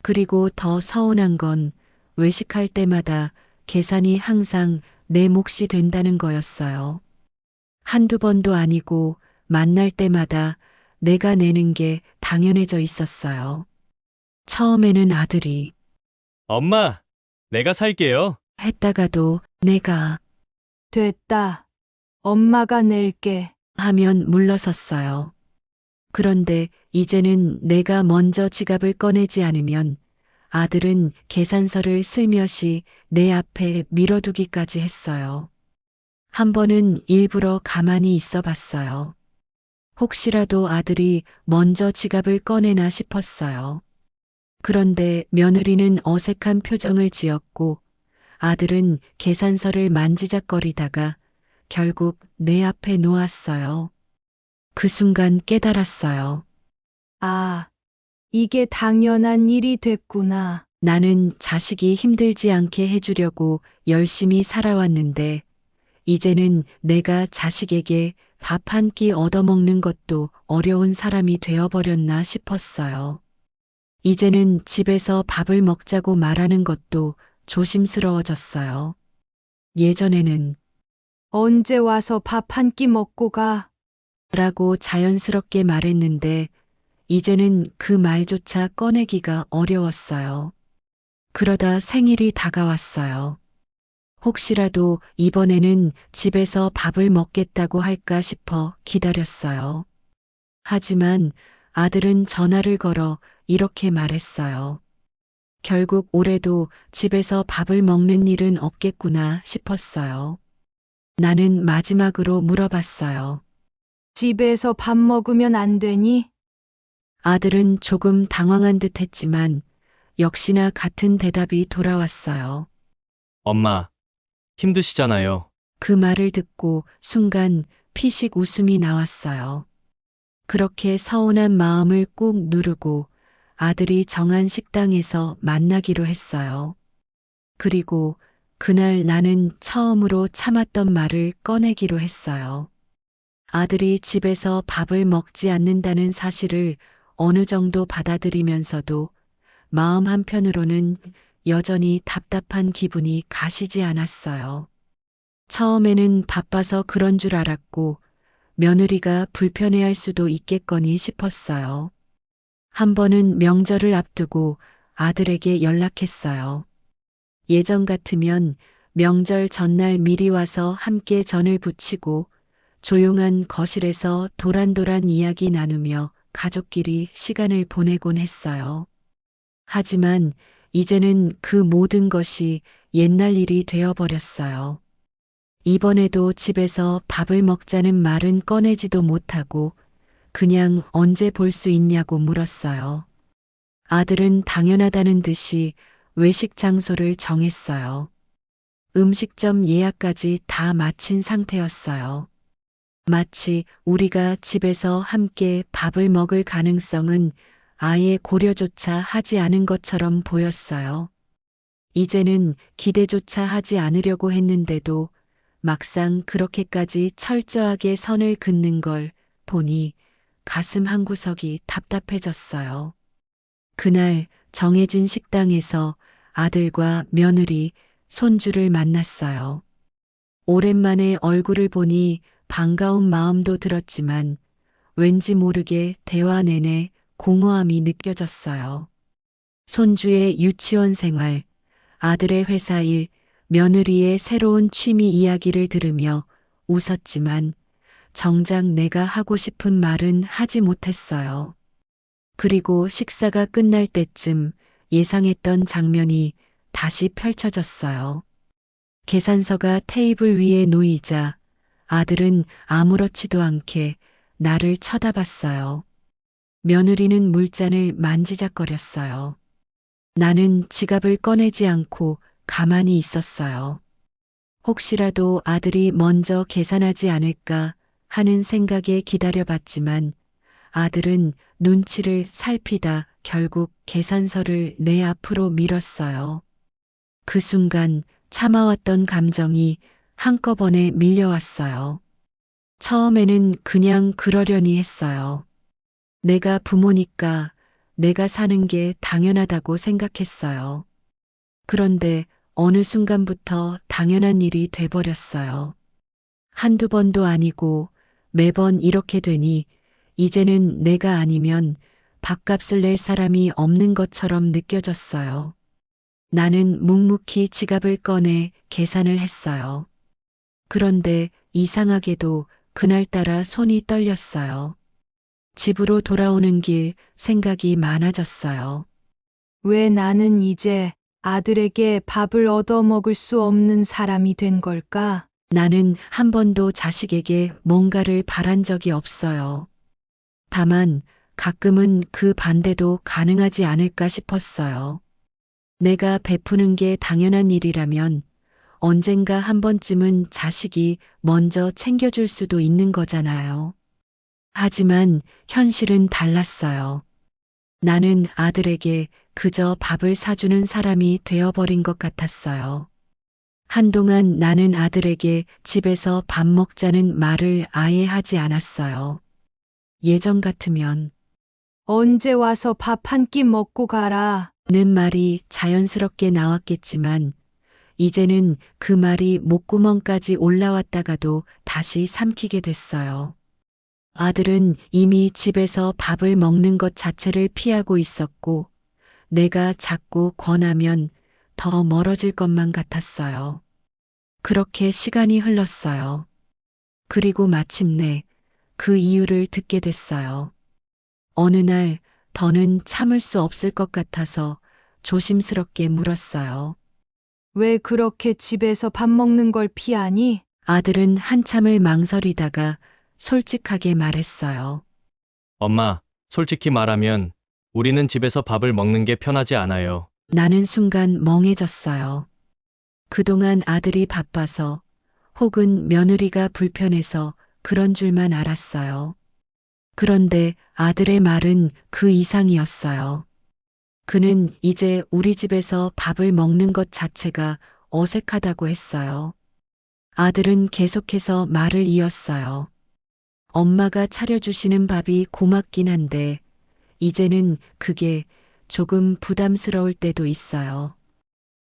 그리고 더 서운한 건 외식할 때마다 계산이 항상 내 몫이 된다는 거였어요. 한두 번도 아니고 만날 때마다 내가 내는 게 당연해져 있었어요. 처음에는 아들이 엄마, 내가 살게요. 했다가도 내가 됐다. 엄마가 낼게. 하면 물러섰어요. 그런데 이제는 내가 먼저 지갑을 꺼내지 않으면 아들은 계산서를 슬며시 내 앞에 밀어두기까지 했어요. 한 번은 일부러 가만히 있어 봤어요. 혹시라도 아들이 먼저 지갑을 꺼내나 싶었어요. 그런데 며느리는 어색한 표정을 지었고 아들은 계산서를 만지작거리다가 결국 내 앞에 놓았어요. 그 순간 깨달았어요. 아, 이게 당연한 일이 됐구나. 나는 자식이 힘들지 않게 해주려고 열심히 살아왔는데 이제는 내가 자식에게 밥 한 끼 얻어먹는 것도 어려운 사람이 되어버렸나 싶었어요. 이제는 집에서 밥을 먹자고 말하는 것도 조심스러워졌어요. 예전에는 언제 와서 밥 한 끼 먹고 가? 라고 자연스럽게 말했는데 이제는 그 말조차 꺼내기가 어려웠어요. 그러다 생일이 다가왔어요. 혹시라도 이번에는 집에서 밥을 먹겠다고 할까 싶어 기다렸어요. 하지만 아들은 전화를 걸어 이렇게 말했어요. 결국 올해도 집에서 밥을 먹는 일은 없겠구나 싶었어요. 나는 마지막으로 물어봤어요. 집에서 밥 먹으면 안 되니? 아들은 조금 당황한 듯 했지만 역시나 같은 대답이 돌아왔어요. 엄마, 힘드시잖아요. 그 말을 듣고 순간 피식 웃음이 나왔어요. 그렇게 서운한 마음을 꾹 누르고 아들이 정한 식당에서 만나기로 했어요. 그리고 그날 나는 처음으로 참았던 말을 꺼내기로 했어요. 아들이 집에서 밥을 먹지 않는다는 사실을 어느 정도 받아들이면서도 마음 한편으로는 여전히 답답한 기분이 가시지 않았어요. 처음에는 바빠서 그런 줄 알았고 며느리가 불편해할 수도 있겠거니 싶었어요. 한 번은 명절을 앞두고 아들에게 연락했어요. 예전 같으면 명절 전날 미리 와서 함께 전을 부치고 조용한 거실에서 도란도란 이야기 나누며 가족끼리 시간을 보내곤 했어요. 하지만 이제는 그 모든 것이 옛날 일이 되어버렸어요. 이번에도 집에서 밥을 먹자는 말은 꺼내지도 못하고 그냥 언제 볼 수 있냐고 물었어요. 아들은 당연하다는 듯이 외식 장소를 정했어요. 음식점 예약까지 다 마친 상태였어요. 마치 우리가 집에서 함께 밥을 먹을 가능성은 아예 고려조차 하지 않은 것처럼 보였어요. 이제는 기대조차 하지 않으려고 했는데도 막상 그렇게까지 철저하게 선을 긋는 걸 보니 가슴 한구석이 답답해졌어요. 그날 정해진 식당에서 아들과 며느리, 손주를 만났어요. 오랜만에 얼굴을 보니 반가운 마음도 들었지만 왠지 모르게 대화 내내 공허함이 느껴졌어요. 손주의 유치원 생활, 아들의 회사 일, 며느리의 새로운 취미 이야기를 들으며 웃었지만 정작 내가 하고 싶은 말은 하지 못했어요. 그리고 식사가 끝날 때쯤 예상했던 장면이 다시 펼쳐졌어요. 계산서가 테이블 위에 놓이자 아들은 아무렇지도 않게 나를 쳐다봤어요. 며느리는 물잔을 만지작거렸어요. 나는 지갑을 꺼내지 않고 가만히 있었어요. 혹시라도 아들이 먼저 계산하지 않을까 하는 생각에 기다려봤지만 아들은 눈치를 살피다 결국 계산서를 내 앞으로 밀었어요. 그 순간 참아왔던 감정이 한꺼번에 밀려왔어요. 처음에는 그냥 그러려니 했어요. 내가 부모니까 내가 사는 게 당연하다고 생각했어요. 그런데 어느 순간부터 당연한 일이 돼버렸어요. 한두 번도 아니고 매번 이렇게 되니 이제는 내가 아니면 밥값을 낼 사람이 없는 것처럼 느껴졌어요. 나는 묵묵히 지갑을 꺼내 계산을 했어요. 그런데 이상하게도 그날따라 손이 떨렸어요. 집으로 돌아오는 길 생각이 많아졌어요. 왜 나는 이제 아들에게 밥을 얻어 먹을 수 없는 사람이 된 걸까? 나는 한 번도 자식에게 뭔가를 바란 적이 없어요. 다만 가끔은 그 반대도 가능하지 않을까 싶었어요. 내가 베푸는 게 당연한 일이라면 언젠가 한 번쯤은 자식이 먼저 챙겨줄 수도 있는 거잖아요. 하지만 현실은 달랐어요. 나는 아들에게 그저 밥을 사주는 사람이 되어버린 것 같았어요. 한동안 나는 아들에게 집에서 밥 먹자는 말을 아예 하지 않았어요. 예전 같으면 언제 와서 밥 한 끼 먹고 가라. 는 말이 자연스럽게 나왔겠지만 이제는 그 말이 목구멍까지 올라왔다가도 다시 삼키게 됐어요. 아들은 이미 집에서 밥을 먹는 것 자체를 피하고 있었고 내가 자꾸 권하면 더 멀어질 것만 같았어요. 그렇게 시간이 흘렀어요. 그리고 마침내 그 이유를 듣게 됐어요. 어느 날 더는 참을 수 없을 것 같아서 조심스럽게 물었어요. 왜 그렇게 집에서 밥 먹는 걸 피하니? 아들은 한참을 망설이다가 솔직하게 말했어요. 엄마, 솔직히 말하면 우리는 집에서 밥을 먹는 게 편하지 않아요. 나는 순간 멍해졌어요. 그동안 아들이 바빠서 혹은 며느리가 불편해서 그런 줄만 알았어요. 그런데 아들의 말은 그 이상이었어요. 그는 이제 우리 집에서 밥을 먹는 것 자체가 어색하다고 했어요. 아들은 계속해서 말을 이었어요. 엄마가 차려주시는 밥이 고맙긴 한데 이제는 그게 조금 부담스러울 때도 있어요.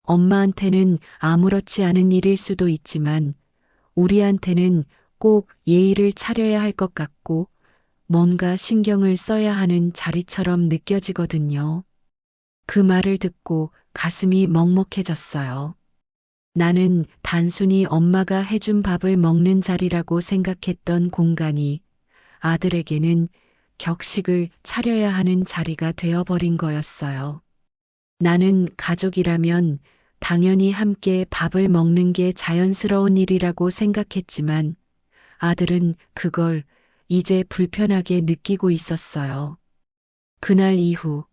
엄마한테는 아무렇지 않은 일일 수도 있지만 우리한테는 꼭 예의를 차려야 할 것 같고 뭔가 신경을 써야 하는 자리처럼 느껴지거든요. 그 말을 듣고 가슴이 먹먹해졌어요. 나는 단순히 엄마가 해준 밥을 먹는 자리라고 생각했던 공간이 아들에게는 격식을 차려야 하는 자리가 되어버린 거였어요. 나는 가족이라면 당연히 함께 밥을 먹는 게 자연스러운 일이라고 생각했지만 아들은 그걸 이제 불편하게 느끼고 있었어요. 그날 이후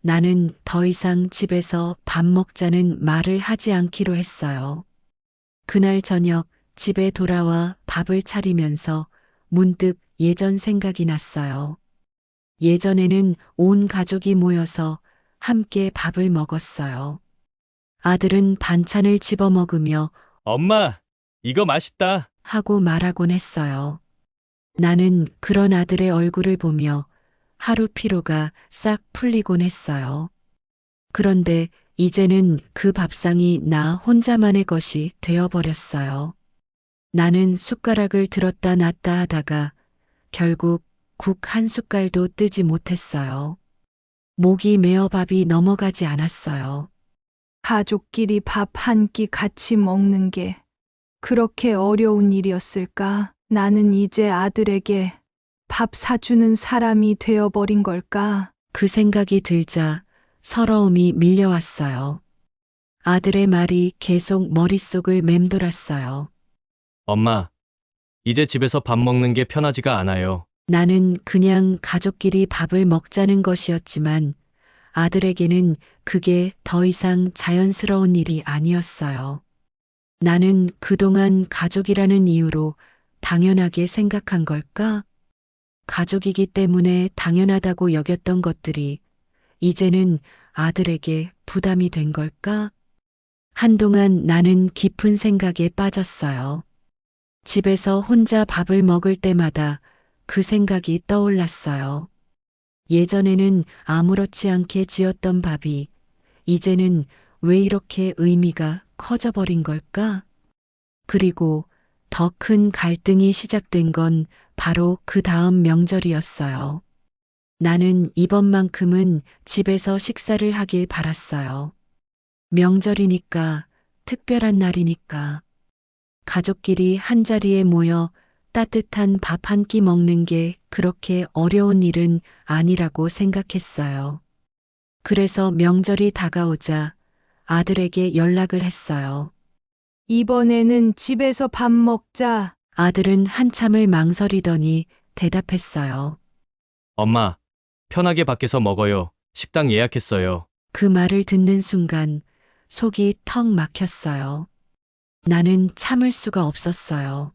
나는 더 이상 집에서 밥 먹자는 말을 하지 않기로 했어요. 그날 저녁 집에 돌아와 밥을 차리면서 문득 예전 생각이 났어요. 예전에는 온 가족이 모여서 함께 밥을 먹었어요. 아들은 반찬을 집어 먹으며 엄마, 이거 맛있다. 하고 말하곤 했어요. 나는 그런 아들의 얼굴을 보며 하루 피로가 싹 풀리곤 했어요. 그런데 이제는 그 밥상이 나 혼자만의 것이 되어버렸어요. 나는 숟가락을 들었다 놨다 하다가 결국 국 한 숟갈도 뜨지 못했어요. 목이 메어 밥이 넘어가지 않았어요. 가족끼리 밥 한 끼 같이 먹는 게 그렇게 어려운 일이었을까? 나는 이제 아들에게 밥 사주는 사람이 되어버린 걸까? 그 생각이 들자 서러움이 밀려왔어요. 아들의 말이 계속 머릿속을 맴돌았어요. 엄마, 이제 집에서 밥 먹는 게 편하지가 않아요. 나는 그냥 가족끼리 밥을 먹자는 것이었지만 아들에게는 그게 더 이상 자연스러운 일이 아니었어요. 나는 그동안 가족이라는 이유로 당연하게 생각한 걸까? 가족이기 때문에 당연하다고 여겼던 것들이 이제는 아들에게 부담이 된 걸까? 한동안 나는 깊은 생각에 빠졌어요. 집에서 혼자 밥을 먹을 때마다 그 생각이 떠올랐어요. 예전에는 아무렇지 않게 지었던 밥이 이제는 왜 이렇게 의미가 커져버린 걸까? 그리고 더 큰 갈등이 시작된 건 바로 그 다음 명절이었어요. 나는 이번만큼은 집에서 식사를 하길 바랐어요. 명절이니까, 특별한 날이니까. 가족끼리 한자리에 모여 따뜻한 밥 한 끼 먹는 게 그렇게 어려운 일은 아니라고 생각했어요. 그래서 명절이 다가오자 아들에게 연락을 했어요. 이번에는 집에서 밥 먹자. 아들은 한참을 망설이더니 대답했어요. 엄마, 편하게 밖에서 먹어요. 식당 예약했어요. 그 말을 듣는 순간 속이 턱 막혔어요. 나는 참을 수가 없었어요.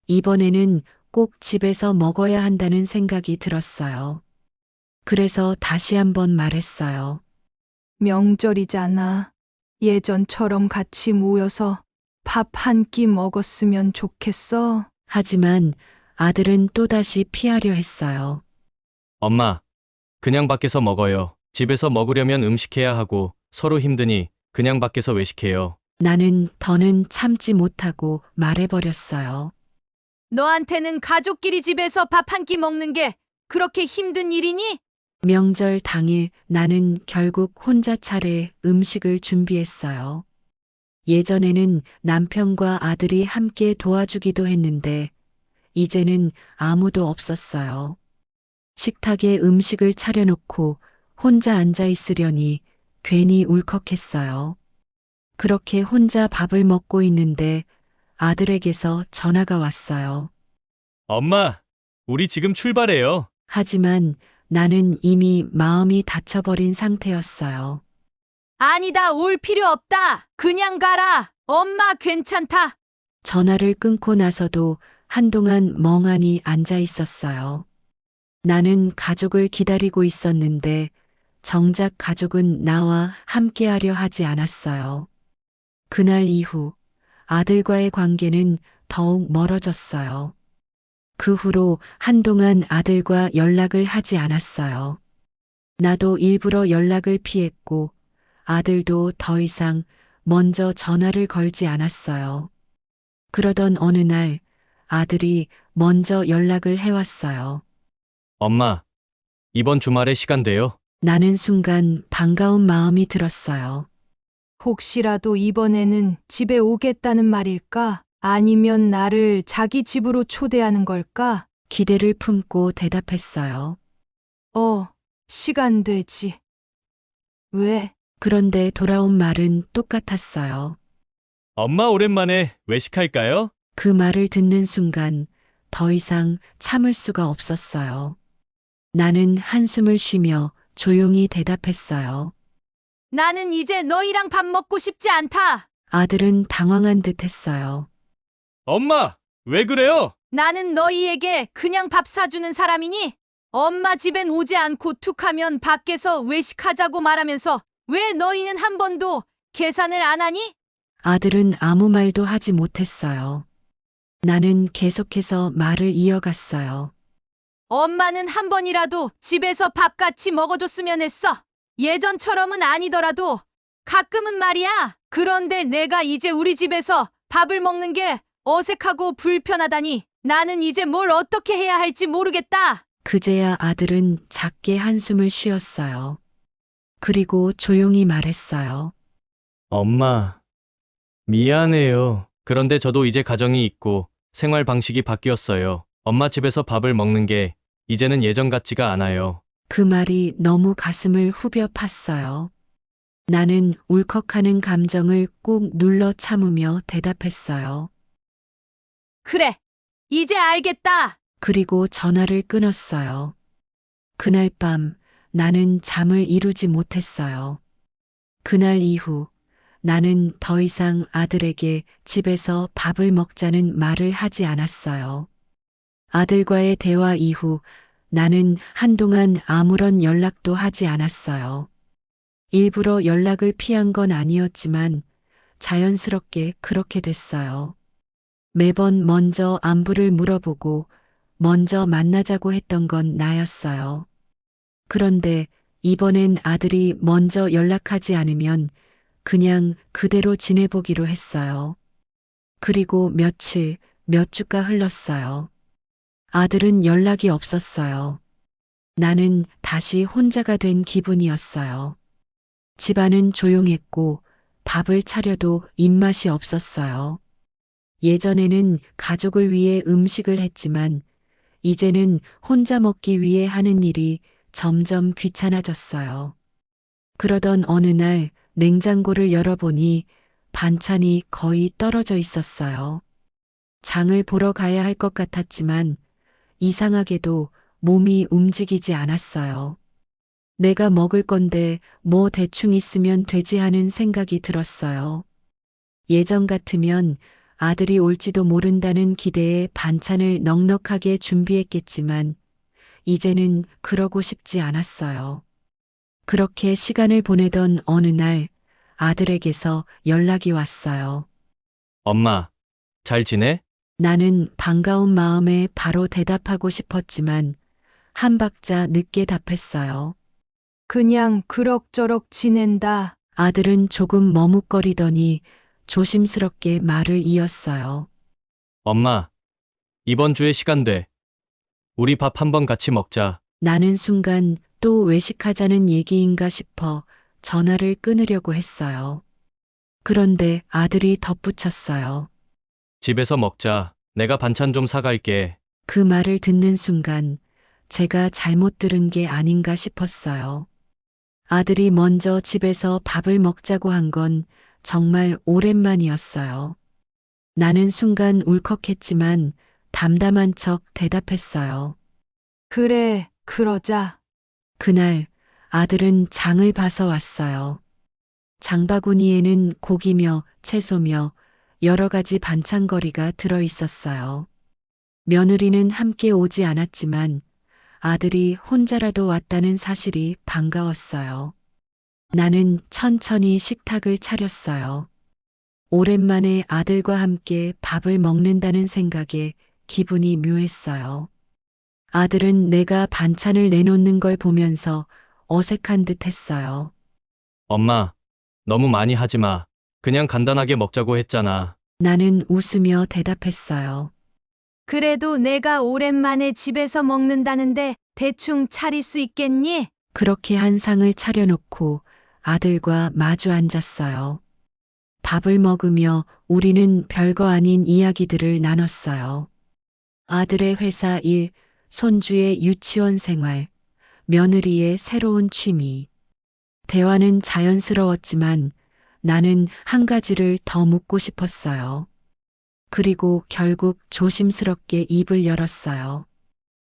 이번에는 꼭 집에서 먹어야 한다는 생각이 들었어요. 그래서 다시 한번 말했어요. 명절이잖아. 예전처럼 같이 모여서 밥 한 끼 먹었으면 좋겠어. 하지만 아들은 또다시 피하려 했어요. 엄마, 그냥 밖에서 먹어요. 집에서 먹으려면 음식해야 하고 서로 힘드니 그냥 밖에서 외식해요. 나는 더는 참지 못하고 말해버렸어요. 너한테는 가족끼리 집에서 밥 한 끼 먹는 게 그렇게 힘든 일이니? 명절 당일 나는 결국 혼자 차례 음식을 준비했어요. 예전에는 남편과 아들이 함께 도와주기도 했는데 이제는 아무도 없었어요. 식탁에 음식을 차려놓고 혼자 앉아 있으려니 괜히 울컥했어요. 그렇게 혼자 밥을 먹고 있는데 아들에게서 전화가 왔어요. 엄마, 우리 지금 출발해요. 하지만 나는 이미 마음이 닫혀버린 상태였어요. 아니다, 올 필요 없다. 그냥 가라. 엄마 괜찮다. 전화를 끊고 나서도 한동안 멍하니 앉아 있었어요. 나는 가족을 기다리고 있었는데 정작 가족은 나와 함께하려 하지 않았어요. 그날 이후 아들과의 관계는 더욱 멀어졌어요. 그 후로 한동안 아들과 연락을 하지 않았어요. 나도 일부러 연락을 피했고 아들도 더 이상 먼저 전화를 걸지 않았어요. 그러던 어느 날 아들이 먼저 연락을 해왔어요. 엄마, 이번 주말에 시간 돼요? 나는 순간 반가운 마음이 들었어요. 혹시라도 이번에는 집에 오겠다는 말일까? 아니면 나를 자기 집으로 초대하는 걸까? 기대를 품고 대답했어요. 시간 되지. 왜? 그런데 돌아온 말은 똑같았어요. 엄마 오랜만에 외식할까요? 그 말을 듣는 순간 더 이상 참을 수가 없었어요. 나는 한숨을 쉬며 조용히 대답했어요. 나는 이제 너희랑 밥 먹고 싶지 않다. 아들은 당황한 듯 했어요. 엄마, 왜 그래요? 나는 너희에게 그냥 밥 사주는 사람이니? 엄마 집엔 오지 않고 툭하면 밖에서 외식하자고 말하면서 왜 너희는 한 번도 계산을 안 하니? 아들은 아무 말도 하지 못했어요. 나는 계속해서 말을 이어갔어요. 엄마는 한 번이라도 집에서 밥 같이 먹어줬으면 했어. 예전처럼은 아니더라도 가끔은 말이야. 그런데 내가 이제 우리 집에서 밥을 먹는 게 어색하고 불편하다니 나는 이제 뭘 어떻게 해야 할지 모르겠다. 그제야 아들은 작게 한숨을 쉬었어요. 그리고 조용히 말했어요. 엄마, 미안해요. 그런데 저도 이제 가정이 있고 생활 방식이 바뀌었어요. 엄마 집에서 밥을 먹는 게 이제는 예전 같지가 않아요. 그 말이 너무 가슴을 후벼 팠어요. 나는 울컥하는 감정을 꾹 눌러 참으며 대답했어요. 그래, 이제 알겠다. 그리고 전화를 끊었어요. 그날 밤 나는 잠을 이루지 못했어요. 그날 이후 나는 더 이상 아들에게 집에서 밥을 먹자는 말을 하지 않았어요. 아들과의 대화 이후 나는 한동안 아무런 연락도 하지 않았어요. 일부러 연락을 피한 건 아니었지만 자연스럽게 그렇게 됐어요. 매번 먼저 안부를 물어보고 먼저 만나자고 했던 건 나였어요. 그런데 이번엔 아들이 먼저 연락하지 않으면 그냥 그대로 지내보기로 했어요. 그리고 며칠, 몇 주가 흘렀어요. 아들은 연락이 없었어요. 나는 다시 혼자가 된 기분이었어요. 집안은 조용했고 밥을 차려도 입맛이 없었어요. 예전에는 가족을 위해 음식을 했지만 이제는 혼자 먹기 위해 하는 일이 점점 귀찮아졌어요. 그러던 어느 날 냉장고를 열어보니 반찬이 거의 떨어져 있었어요. 장을 보러 가야 할 것 같았지만 이상하게도 몸이 움직이지 않았어요. 내가 먹을 건데 뭐 대충 있으면 되지 하는 생각이 들었어요. 예전 같으면 아들이 올지도 모른다는 기대에 반찬을 넉넉하게 준비했겠지만 이제는 그러고 싶지 않았어요. 그렇게 시간을 보내던 어느 날 아들에게서 연락이 왔어요. 엄마, 잘 지내? 나는 반가운 마음에 바로 대답하고 싶었지만 한 박자 늦게 답했어요. 그냥 그럭저럭 지낸다. 아들은 조금 머뭇거리더니 조심스럽게 말을 이었어요. 엄마, 이번 주에 시간 돼. 우리 밥 한번 같이 먹자. 나는 순간 또 외식하자는 얘기인가 싶어 전화를 끊으려고 했어요. 그런데 아들이 덧붙였어요. 집에서 먹자. 내가 반찬 좀 사갈게. 그 말을 듣는 순간 제가 잘못 들은 게 아닌가 싶었어요. 아들이 먼저 집에서 밥을 먹자고 한 건 정말 오랜만이었어요. 나는 순간 울컥했지만 담담한 척 대답했어요. 그래, 그러자. 그날 아들은 장을 봐서 왔어요. 장바구니에는 고기며 채소며 여러 가지 반찬거리가 들어 있었어요. 며느리는 함께 오지 않았지만 아들이 혼자라도 왔다는 사실이 반가웠어요. 나는 천천히 식탁을 차렸어요. 오랜만에 아들과 함께 밥을 먹는다는 생각에 기분이 묘했어요. 아들은 내가 반찬을 내놓는 걸 보면서 어색한 듯 했어요. 엄마, 너무 많이 하지 마. 그냥 간단하게 먹자고 했잖아. 나는 웃으며 대답했어요. 그래도 내가 오랜만에 집에서 먹는다는데 대충 차릴 수 있겠니? 그렇게 한 상을 차려놓고 아들과 마주 앉았어요. 밥을 먹으며 우리는 별거 아닌 이야기들을 나눴어요. 아들의 회사 일, 손주의 유치원 생활, 며느리의 새로운 취미. 대화는 자연스러웠지만 나는 한 가지를 더 묻고 싶었어요. 그리고 결국 조심스럽게 입을 열었어요.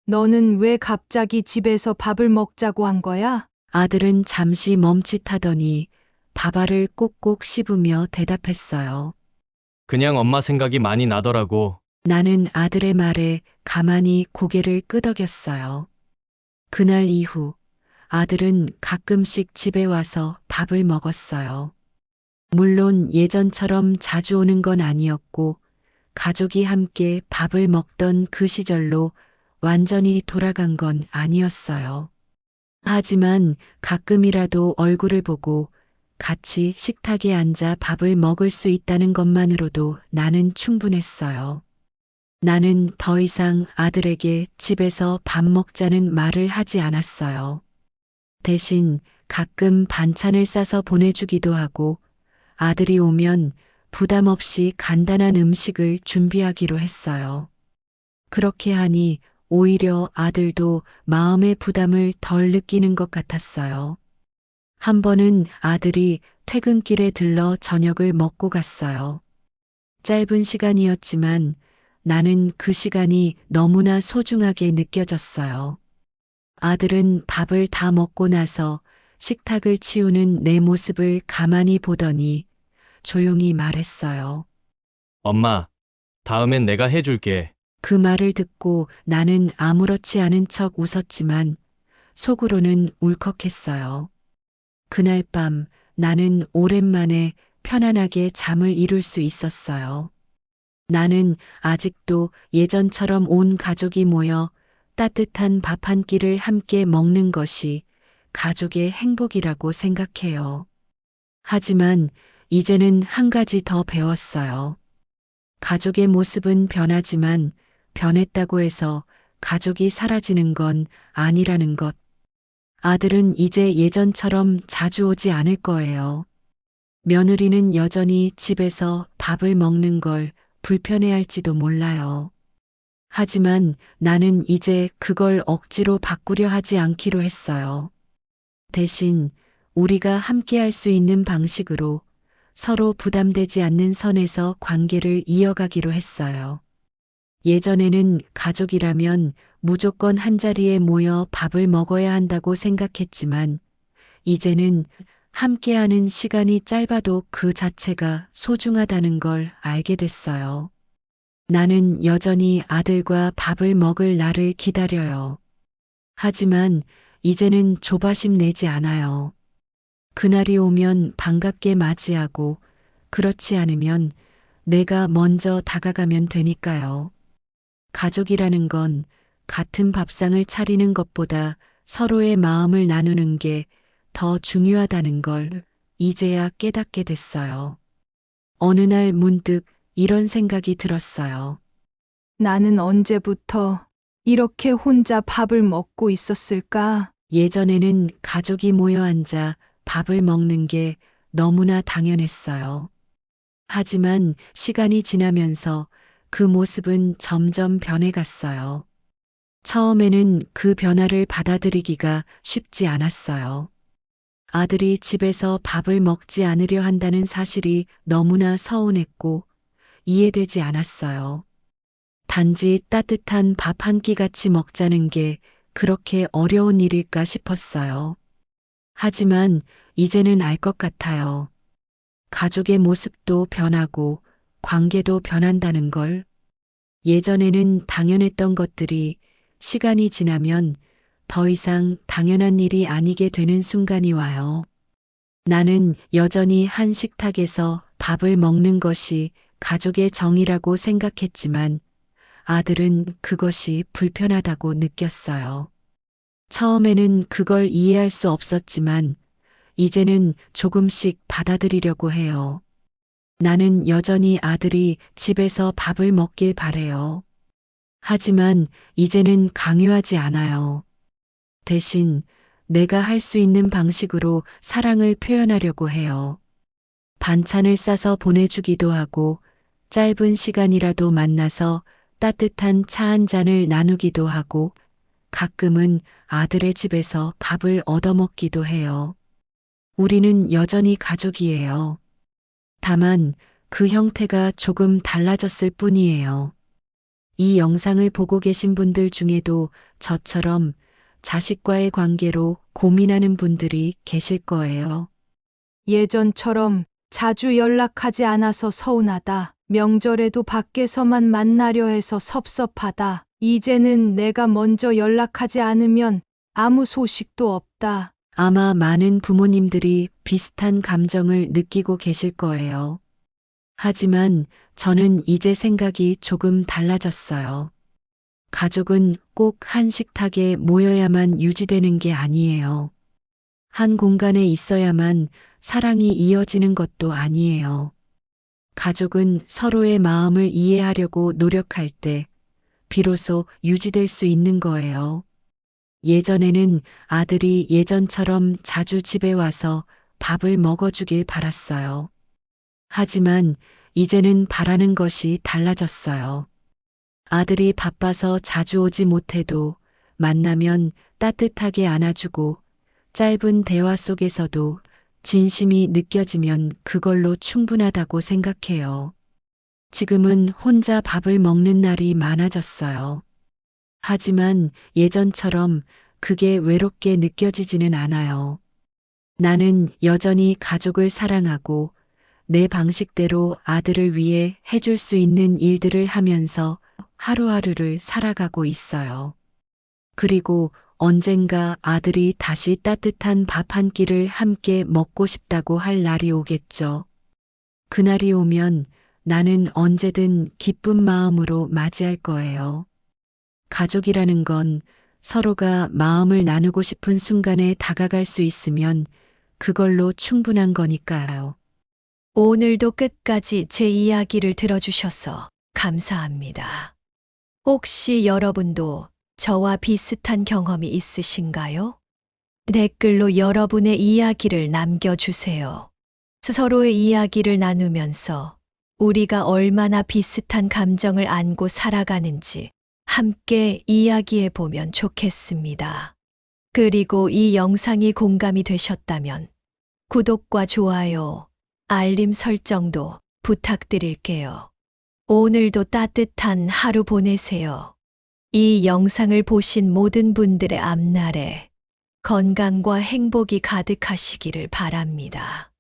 너는 왜 갑자기 집에서 밥을 먹자고 한 거야? 아들은 잠시 멈칫하더니 밥알을 꼭꼭 씹으며 대답했어요. 그냥 엄마 생각이 많이 나더라고. 나는 아들의 말에 가만히 고개를 끄덕였어요. 그날 이후 아들은 가끔씩 집에 와서 밥을 먹었어요. 물론 예전처럼 자주 오는 건 아니었고 가족이 함께 밥을 먹던 그 시절로 완전히 돌아간 건 아니었어요. 하지만 가끔이라도 얼굴을 보고 같이 식탁에 앉아 밥을 먹을 수 있다는 것만으로도 나는 충분했어요. 나는 더 이상 아들에게 집에서 밥 먹자는 말을 하지 않았어요. 대신 가끔 반찬을 싸서 보내주기도 하고 아들이 오면 부담 없이 간단한 음식을 준비하기로 했어요. 그렇게 하니 오히려 아들도 마음의 부담을 덜 느끼는 것 같았어요. 한 번은 아들이 퇴근길에 들러 저녁을 먹고 갔어요. 짧은 시간이었지만 나는 그 시간이 너무나 소중하게 느껴졌어요. 아들은 밥을 다 먹고 나서 식탁을 치우는 내 모습을 가만히 보더니 조용히 말했어요. 엄마, 다음엔 내가 해줄게. 그 말을 듣고 나는 아무렇지 않은 척 웃었지만 속으로는 울컥했어요. 그날 밤 나는 오랜만에 편안하게 잠을 이룰 수 있었어요. 나는 아직도 예전처럼 온 가족이 모여 따뜻한 밥 한 끼를 함께 먹는 것이 가족의 행복이라고 생각해요. 하지만 이제는 한 가지 더 배웠어요. 가족의 모습은 변하지만 변했다고 해서 가족이 사라지는 건 아니라는 것. 아들은 이제 예전처럼 자주 오지 않을 거예요. 며느리는 여전히 집에서 밥을 먹는 걸 불편해할지도 몰라요. 하지만 나는 이제 그걸 억지로 바꾸려 하지 않기로 했어요. 대신 우리가 함께 할 수 있는 방식으로 서로 부담되지 않는 선에서 관계를 이어가기로 했어요. 예전에는 가족이라면 무조건 한자리에 모여 밥을 먹어야 한다고 생각했지만 이제는 함께하는 시간이 짧아도 그 자체가 소중하다는 걸 알게 됐어요. 나는 여전히 아들과 밥을 먹을 날을 기다려요. 하지만 이제는 조바심 내지 않아요. 그날이 오면 반갑게 맞이하고 그렇지 않으면 내가 먼저 다가가면 되니까요. 가족이라는 건 같은 밥상을 차리는 것보다 서로의 마음을 나누는 게 더 중요하다는 걸 이제야 깨닫게 됐어요. 어느 날 문득 이런 생각이 들었어요. 나는 언제부터 이렇게 혼자 밥을 먹고 있었을까? 예전에는 가족이 모여 앉아 밥을 먹는 게 너무나 당연했어요. 하지만 시간이 지나면서 그 모습은 점점 변해갔어요. 처음에는 그 변화를 받아들이기가 쉽지 않았어요. 아들이 집에서 밥을 먹지 않으려 한다는 사실이 너무나 서운했고 이해되지 않았어요. 단지 따뜻한 밥 한 끼 같이 먹자는 게 그렇게 어려운 일일까 싶었어요. 하지만 이제는 알 것 같아요. 가족의 모습도 변하고 관계도 변한다는 걸. 예전에는 당연했던 것들이 시간이 지나면 더 이상 당연한 일이 아니게 되는 순간이 와요. 나는 여전히 한 식탁에서 밥을 먹는 것이 가족의 정이라고 생각했지만 아들은 그것이 불편하다고 느꼈어요. 처음에는 그걸 이해할 수 없었지만 이제는 조금씩 받아들이려고 해요. 나는 여전히 아들이 집에서 밥을 먹길 바래요. 하지만 이제는 강요하지 않아요. 대신 내가 할 수 있는 방식으로 사랑을 표현하려고 해요. 반찬을 싸서 보내주기도 하고 짧은 시간이라도 만나서 따뜻한 차 한 잔을 나누기도 하고 가끔은 아들의 집에서 밥을 얻어먹기도 해요. 우리는 여전히 가족이에요. 다만 그 형태가 조금 달라졌을 뿐이에요. 이 영상을 보고 계신 분들 중에도 저처럼 자식과의 관계로 고민하는 분들이 계실 거예요. 예전처럼 자주 연락하지 않아서 서운하다. 명절에도 밖에서만 만나려 해서 섭섭하다. 이제는 내가 먼저 연락하지 않으면 아무 소식도 없다. 아마 많은 부모님들이 비슷한 감정을 느끼고 계실 거예요. 하지만 저는 이제 생각이 조금 달라졌어요. 가족은 꼭 한 식탁에 모여야만 유지되는 게 아니에요. 한 공간에 있어야만 사랑이 이어지는 것도 아니에요. 가족은 서로의 마음을 이해하려고 노력할 때 비로소 유지될 수 있는 거예요. 예전에는 아들이 예전처럼 자주 집에 와서 밥을 먹어주길 바랐어요. 하지만 이제는 바라는 것이 달라졌어요. 아들이 바빠서 자주 오지 못해도 만나면 따뜻하게 안아주고 짧은 대화 속에서도 진심이 느껴지면 그걸로 충분하다고 생각해요. 지금은 혼자 밥을 먹는 날이 많아졌어요. 하지만 예전처럼 그게 외롭게 느껴지지는 않아요. 나는 여전히 가족을 사랑하고 내 방식대로 아들을 위해 해줄 수 있는 일들을 하면서 하루하루를 살아가고 있어요. 그리고 언젠가 아들이 다시 따뜻한 밥 한 끼를 함께 먹고 싶다고 할 날이 오겠죠. 그날이 오면 나는 언제든 기쁜 마음으로 맞이할 거예요. 가족이라는 건 서로가 마음을 나누고 싶은 순간에 다가갈 수 있으면 그걸로 충분한 거니까요. 오늘도 끝까지 제 이야기를 들어주셔서 감사합니다. 혹시 여러분도 저와 비슷한 경험이 있으신가요? 댓글로 여러분의 이야기를 남겨주세요. 서로의 이야기를 나누면서 우리가 얼마나 비슷한 감정을 안고 살아가는지 함께 이야기해 보면 좋겠습니다. 그리고 이 영상이 공감이 되셨다면 구독과 좋아요, 알림 설정도 부탁드릴게요. 오늘도 따뜻한 하루 보내세요. 이 영상을 보신 모든 분들의 앞날에 건강과 행복이 가득하시기를 바랍니다.